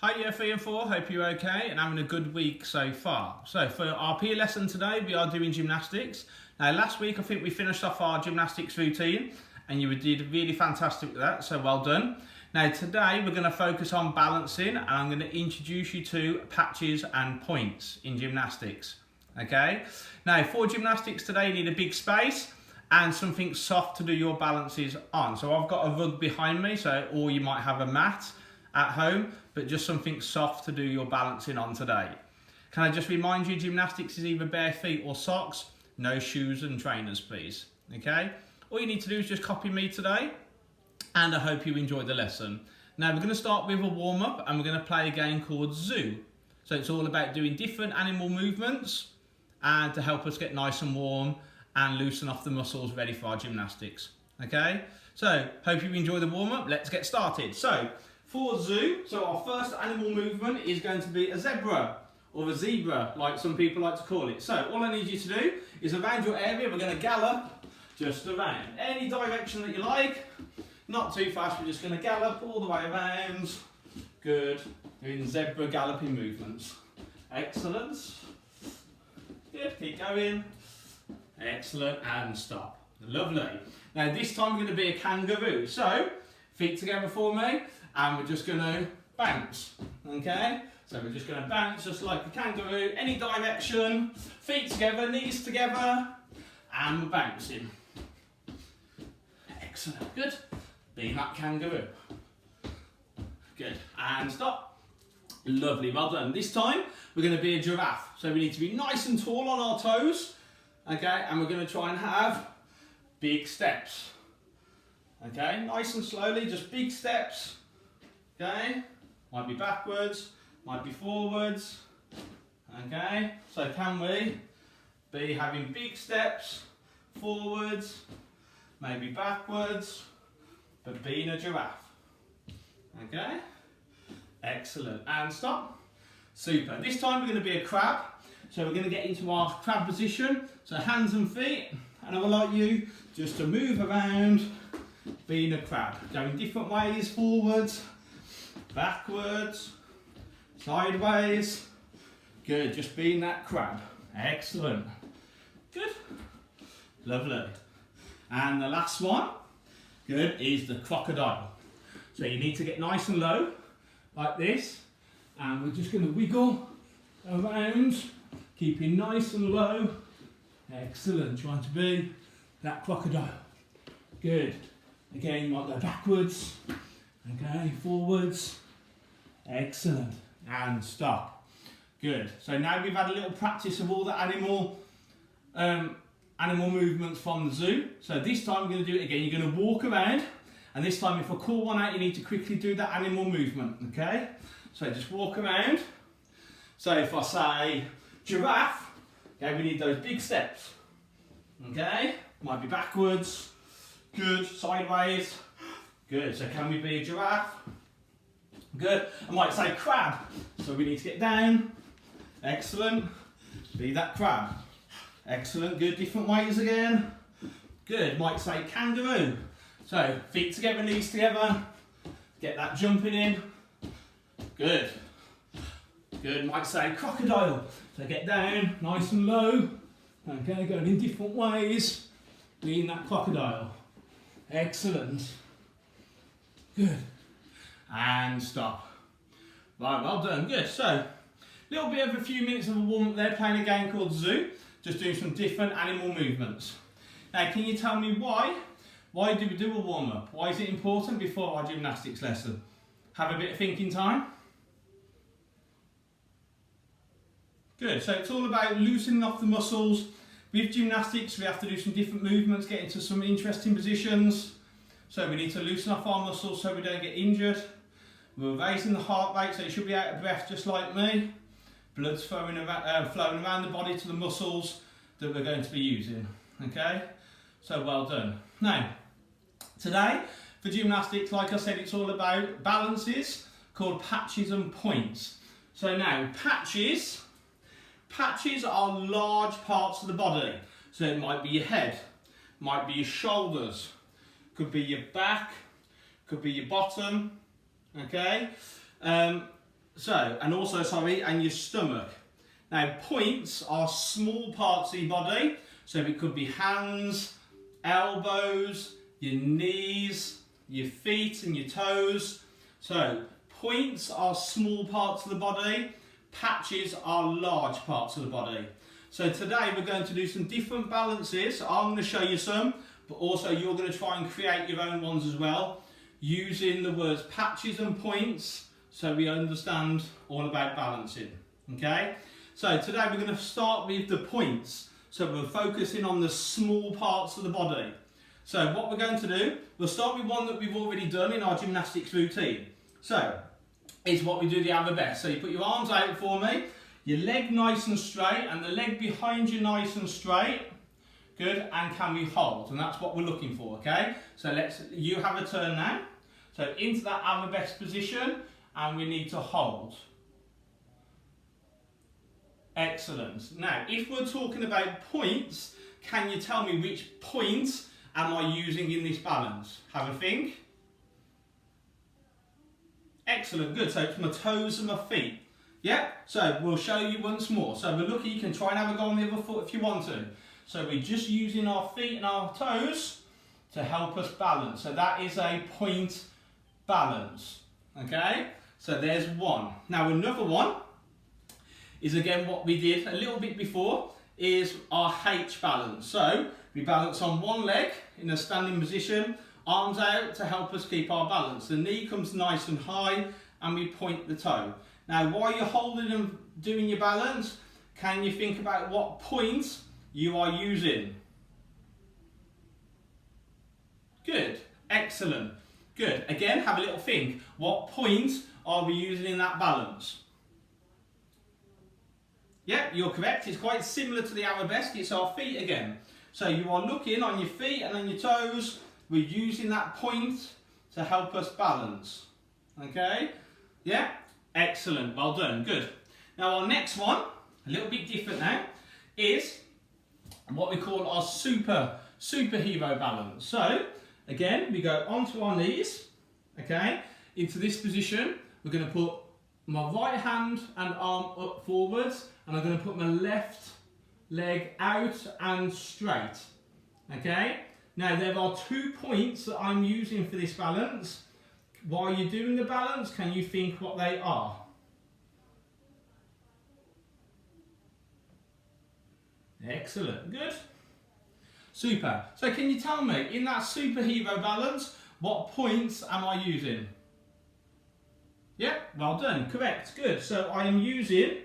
Hi Year 3 and 4, hope you're okay and having a good week so far. So for our PE lesson today, we are doing gymnastics. Now last week I think we finished off our gymnastics routine and you did really fantastic with that, so well done. Now today we're going to focus on balancing and I'm going to introduce you to patches and points in gymnastics. Okay, now for gymnastics today you need a big space and something soft to do your balances on. So I've got a rug behind me, or you might have a mat at home, but just something soft to do your balancing on today. Can I just remind you, gymnastics is either bare feet or socks, no shoes and trainers please, okay? All you need to do is just copy me today, and I hope you enjoyed the lesson. Now we're gonna start with a warm-up and we're gonna play a game called Zoo. So it's all about doing different animal movements and to help us get nice and warm and loosen off the muscles ready for our gymnastics, okay? So, hope you enjoy the warm-up, let's get started. So, for Zoo, so our first animal movement is going to be a zebra, or a zebra, like some people like to call it. So all I need you to do is around your area, we're going to gallop just around. Any direction that you like, not too fast, we're just going to gallop all the way around. Good, doing zebra galloping movements. Excellent. Good, keep going. Excellent, and stop. Lovely. Now this time we're going to be a kangaroo. So, feet together for me. And we're just going to bounce, okay? So we're just going to bounce just like a kangaroo, any direction, feet together, knees together, and we're bouncing. Excellent, good. Being that kangaroo. Good, and stop. Lovely, well done. This time, we're going to be a giraffe. So we need to be nice and tall on our toes, okay? And we're going to try and have big steps. Okay, nice and slowly, just big steps. Okay, might be backwards, might be forwards. Okay, so can we be having big steps, forwards, maybe backwards, but being a giraffe. Okay, excellent, and stop. Super. This time we're going to be a crab, so we're going to get into our crab position. So hands and feet, and I would like you just to move around, being a crab, going different ways, forwards, backwards, sideways. Good, just being that crab. Excellent. Good. Lovely. And the last one, good, is the crocodile. So you need to get nice and low, like this, and we're just going to wiggle around, keeping nice and low. Excellent, trying to be that crocodile. Good. Again, you might go backwards, okay, forwards. Excellent, and stop. Good. So now we've had a little practice of all the animal movements from the zoo. So this time we're going to do it again. You're going to walk around, and this time if I call one out, you need to quickly do that animal movement, okay? So just walk around. So if I say giraffe, okay, we need those big steps, okay? Might be backwards, good, sideways, good. So can we be a giraffe? Good. I might say crab, so we need to get down. Excellent. Be that crab. Excellent. Good. Different ways again. Good. Might say kangaroo. So feet together, knees together. Get that jumping in. Good. Good. Might say crocodile. So get down, nice and low. Okay, going in different ways. Being that crocodile. Excellent. Good. And stop. Right, well done, good. So, a little bit of a few minutes of a warm-up there, playing a game called Zoo, just doing some different animal movements. Now, can you tell me why? Why do we do a warm-up? Why is it important before our gymnastics lesson? Have a bit of thinking time. Good, so it's all about loosening off the muscles. With gymnastics, we have to do some different movements, get into some interesting positions. So we need to loosen off our muscles so we don't get injured. We're raising the heart rate, so you should be out of breath just like me. Blood's flowing around the body to the muscles that we're going to be using. Okay? So well done. Now, today, for gymnastics, like I said, it's all about balances called patches and points. So now, patches are large parts of the body. So it might be your head, might be your shoulders, could be your back, could be your bottom, okay? So, and also, sorry, and your stomach. Now, points are small parts of your body. So it could be hands, elbows, your knees, your feet and your toes. So, points are small parts of the body. Patches are large parts of the body. So today we're going to do some different balances. I'm going to show you some, but also you're going to try and create your own ones as well, using the words patches and points, so we understand all about balancing. Okay? So today we're going to start with the points. So we're focusing on the small parts of the body. So what we're going to do, we'll start with one that we've already done in our gymnastics routine. So, it's what we do the other best. So you put your arms out for me, your leg nice and straight, and the leg behind you nice and straight. Good, and can we hold? And that's what we're looking for, okay? So you have a turn now. So into that arabesque position, and we need to hold. Excellent. Now, if we're talking about points, can you tell me which point am I using in this balance? Have a think. Excellent, good. So it's my toes and my feet. Yeah, so we'll show you once more. So we're looking, you can try and have a go on the other foot if you want to. So we're just using our feet and our toes to help us balance. So that is a point balance. Okay, so there's one. Now another one is again what we did a little bit before, is our H balance. So we balance on one leg in a standing position, arms out to help us keep our balance. The knee comes nice and high and we point the toe. Now while you're holding and doing your balance, can you think about what point you are using? Good, excellent, good. Again, have a little think. What point are we using in that balance? Yeah, you're correct. It's quite similar to the arabesque. It's our feet again. So you are looking on your feet and on your toes. We're using that point to help us balance. Okay? Yeah? Excellent. Well done. Good. Now our next one, a little bit different now, is what we call our superhero balance. So, again, we go onto our knees, okay, into this position. We're going to put my right hand and arm up forwards, and I'm going to put my left leg out and straight. Okay? Now there are 2 points that I'm using for this balance. While you're doing the balance, can you think what they are? Excellent, good. Super. So can you tell me, in that superhero balance, what points am I using? Yeah, well done, correct, good. So I am using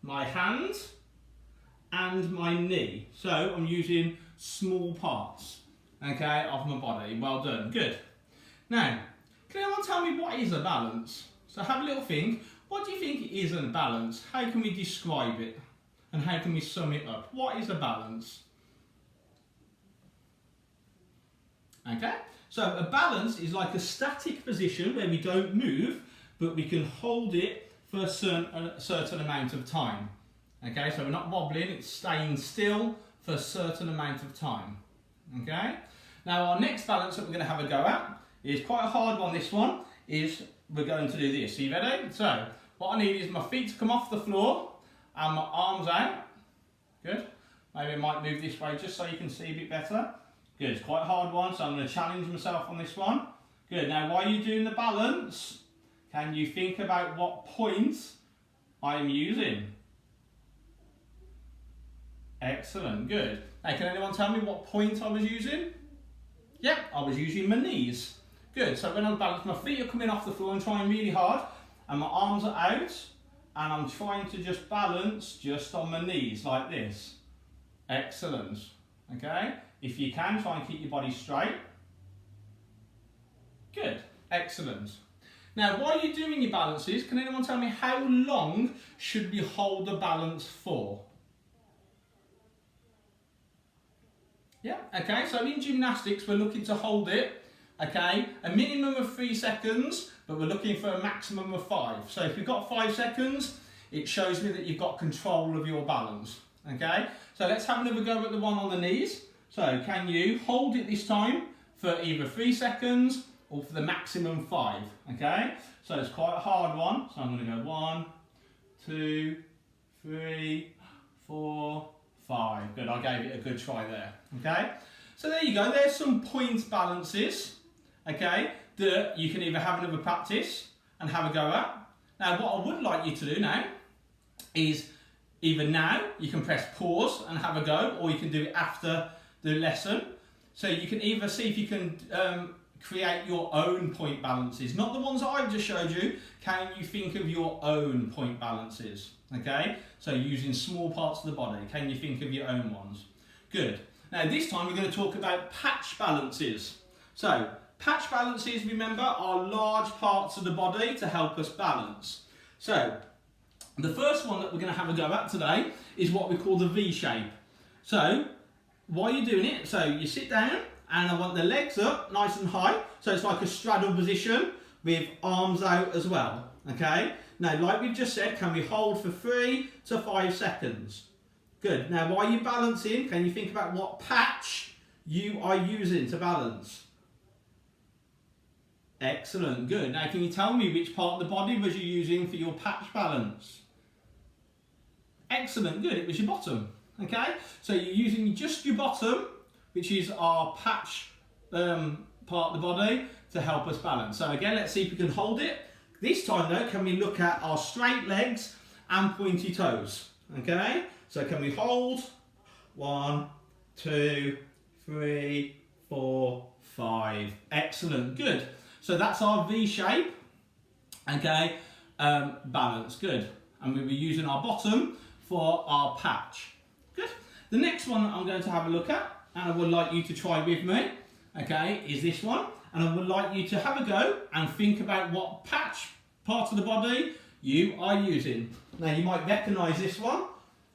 my hand and my knee. So I'm using small parts, okay, of my body. Well done, good. Now, can anyone tell me what is a balance? So have a little think. What do you think is a balance? How can we describe it? And how can we sum it up? What is a balance? Okay, so a balance is like a static position where we don't move, but we can hold it for a certain amount of time. Okay, so we're not wobbling, it's staying still for a certain amount of time. Okay, now our next balance that we're going to have a go at is quite a hard one. This one is we're going to do this. Are you ready? So what I need is my feet to come off the floor and my arms out. Good. Maybe I might move this way just so you can see a bit better. Good. It's quite a hard one, so I'm going to challenge myself on this one. Good. Now while you're doing the balance, can you think about what point I'm using? Excellent, good. Now can anyone tell me what point I was using? Yep, I was using my knees. Good, so when I'm balanced, my feet are coming off the floor and trying really hard, and my arms are out, and I'm trying to just balance just on my knees like this. Excellent, okay? If you can, try and keep your body straight. Good, excellent. Now, while you're doing your balances, can anyone tell me how long should we hold the balance for? Yeah, okay, so in gymnastics, we're looking to hold it, okay, a minimum of 3 seconds, but we're looking for a maximum of 5. So if you've got 5 seconds, it shows me that you've got control of your balance, okay? So let's have another go at the one on the knees. So can you hold it this time for either 3 seconds or for the maximum 5, okay? So it's quite a hard one, so I'm going to go 1, 2, 3, 4, 5. Good, I gave it a good try there, okay? So there you go, there's some point balances, okay, that you can either have another practice and have a go at. Now what I would like you to do now is either now you can press pause and have a go, or you can do it after the lesson. So you can either see if you can create your own point balances, not the ones that I've just showed you. Can you think of your own point balances? Okay, so using small parts of the body, can you think of your own ones? Good. Now this time we're going to talk about patch balances. So patch balances, remember, are large parts of the body to help us balance. So the first one that we're going to have a go at today is what we call the V shape. So while you're doing it, so you sit down and I want the legs up nice and high. So it's like a straddle position with arms out as well. Okay. Now, like we've just said, can we hold for 3 to 5 seconds? Good. Now, while you're balancing, can you think about what patch you are using to balance? Excellent. Good. Now, can you tell me which part of the body was you using for your patch balance? Excellent. Good. It was your bottom. Okay. So you're using just your bottom, which is our patch part of the body, to help us balance. So again, let's see if we can hold it. This time though, can we look at our straight legs and pointy toes? Okay, so can we hold? 1, 2, 3, 4, 5. Excellent, good. So that's our V shape. Okay, balance, good. And we'll be using our bottom for our patch. Good. The next one that I'm going to have a look at, and I would like you to try with me, okay, is this one. And I would like you to have a go and think about what patch part of the body you are using. Now you might recognise this one,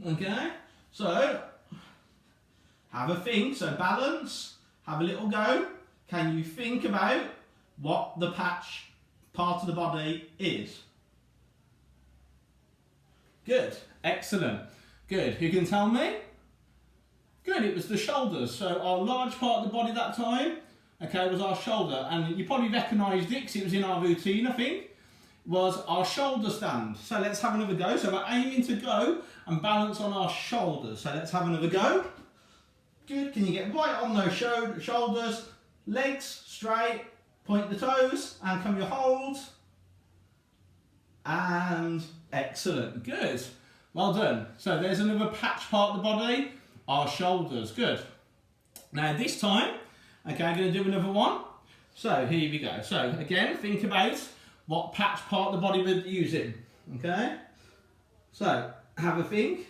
okay? So, have a think, so balance, have a little go. Can you think about what the patch part of the body is? Good, excellent, good. Who can tell me? Good, it was the shoulders. So our large part of the body that time, okay, was our shoulder, and you probably recognised it because it was in our routine, I think, was our shoulder stand. So let's have another go. So we're aiming to go and balance on our shoulders. So let's have another go. Good, can you get right on those shoulders, legs straight, point the toes, and can you hold? And excellent, good. Well done. So there's another patch part of the body, our shoulders, good. Now this time, okay, I'm going to do another one. So here we go. So again, think about what patch part of the body we're using. Okay? So have a think.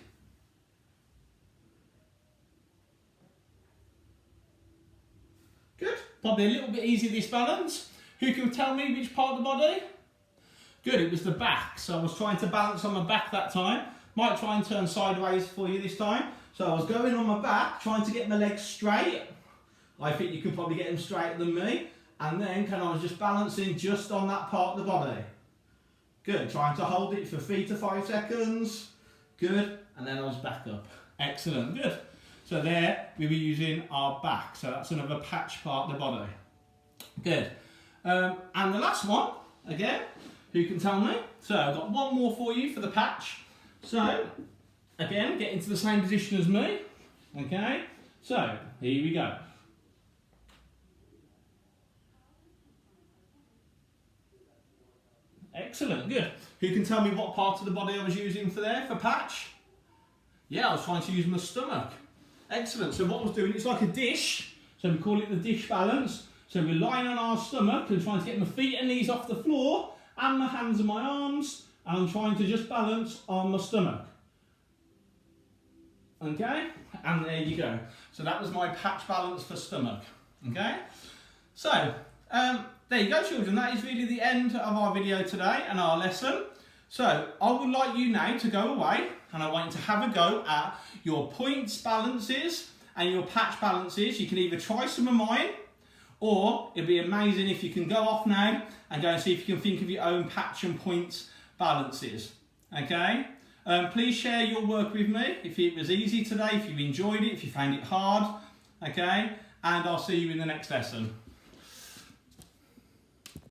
Good. Probably a little bit easier this balance. Who can tell me which part of the body? Good, it was the back. So I was trying to balance on my back that time. Might try and turn sideways for you this time. So I was going on my back, trying to get my legs straight. I think you can probably get them straighter than me. And then I was just balancing just on that part of the body. Good, trying to hold it for 3 to 5 seconds. Good, and then I was back up. Excellent, good. So there we were using our back. So that's another patch part of the body. Good. And the last one, again, who can tell me? So I've got one more for you for the patch. So, again, get into the same position as me. Okay, so here we go. Excellent, good. Who can tell me what part of the body I was using for patch? Yeah, I was trying to use my stomach. Excellent, so what I was doing, it's like a dish, so we call it the dish balance. So we're lying on our stomach and trying to get my feet and knees off the floor, and my hands and my arms, and I'm trying to just balance on my stomach. Okay, and there you go. So that was my patch balance for stomach. Okay, so there you go, children. That is really the end of our video today and our lesson. So I would like you now to go away, and I want you to have a go at your points balances and your patch balances. You can either try some of mine, or it'd be amazing if you can go off now and go and see if you can think of your own patch and points balances. Okay? Please share your work with me if it was easy today, if you enjoyed it, if you found it hard. Okay? And I'll see you in the next lesson.